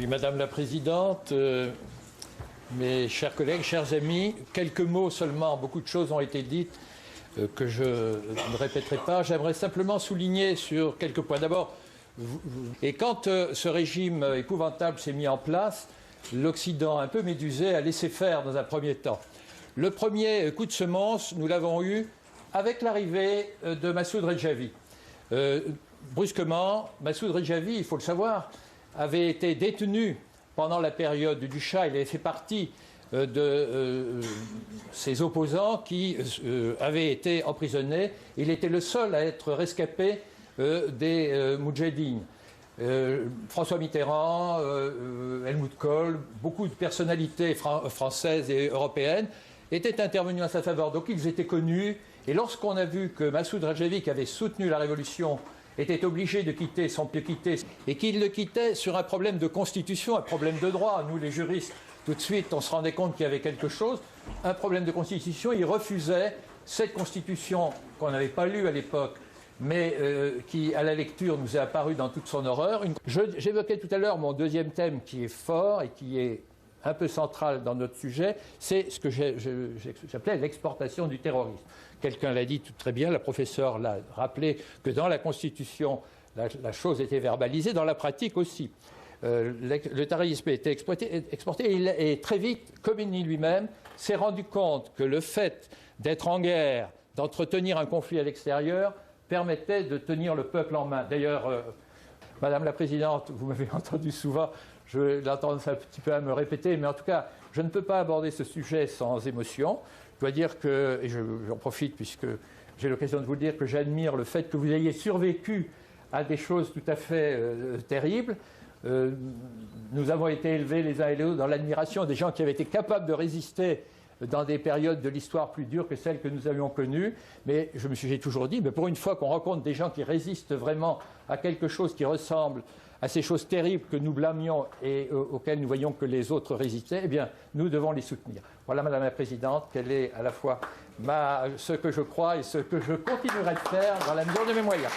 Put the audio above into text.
Oui, Madame la Présidente, mes chers collègues, chers amis, quelques mots seulement, beaucoup de choses ont été dites que je ne répéterai pas. J'aimerais simplement souligner sur quelques points. D'abord, et quand ce régime épouvantable s'est mis en place, l'Occident, un peu médusé, a laissé faire dans un premier temps. Le premier coup de semonce, nous l'avons eu avec l'arrivée de Massoud Redjavi. Brusquement, Massoud Redjavi, il faut le savoir, avait été détenu pendant la période du Shah. Il avait fait partie de ses opposants qui avaient été emprisonnés. Il était le seul à être rescapé des Moudjahidines. François Mitterrand, Helmut Kohl, beaucoup de personnalités françaises et européennes étaient intervenus en sa faveur. Donc ils étaient connus. Et lorsqu'on a vu que Massoud Redjavi, qui avait soutenu la révolution, était obligé de quitter son pied quitté, et qu'il le quittait sur un problème de constitution, un problème de droit. Nous, les juristes, tout de suite, on se rendait compte qu'il y avait quelque chose, un problème de constitution. Il refusait cette constitution qu'on n'avait pas lue à l'époque, mais qui, à la lecture, nous est apparue dans toute son horreur. J'évoquais tout à l'heure mon deuxième thème qui est fort et qui est un peu central dans notre sujet, c'est ce que j'appelais l'exportation du terrorisme. Quelqu'un l'a dit tout très bien, la professeure l'a rappelé, que dans la Constitution, la chose était verbalisée, dans la pratique aussi. Le terrorisme a été exporté et très vite, Khomeini lui-même s'est rendu compte que le fait d'être en guerre, d'entretenir un conflit à l'extérieur, permettait de tenir le peuple en main. D'ailleurs, Madame la Présidente, vous m'avez entendu souvent, je l'entends un petit peu à me répéter, mais en tout cas, je ne peux pas aborder ce sujet sans émotion. Je dois dire que, et j'en profite puisque j'ai l'occasion de vous le dire, que j'admire le fait que vous ayez survécu à des choses tout à fait terribles. Nous avons été élevés les uns et les autres dans l'admiration des gens qui avaient été capables de résister dans des périodes de l'histoire plus dures que celles que nous avions connues. Mais j'ai toujours dit, mais pour une fois qu'on rencontre des gens qui résistent vraiment à quelque chose qui ressemble à ces choses terribles que nous blâmions et auxquelles nous voyons que les autres résistaient, eh bien, nous devons les soutenir. Voilà, Madame la Présidente, quelle est à la fois ce que je crois et ce que je continuerai de faire dans la mesure de mes moyens.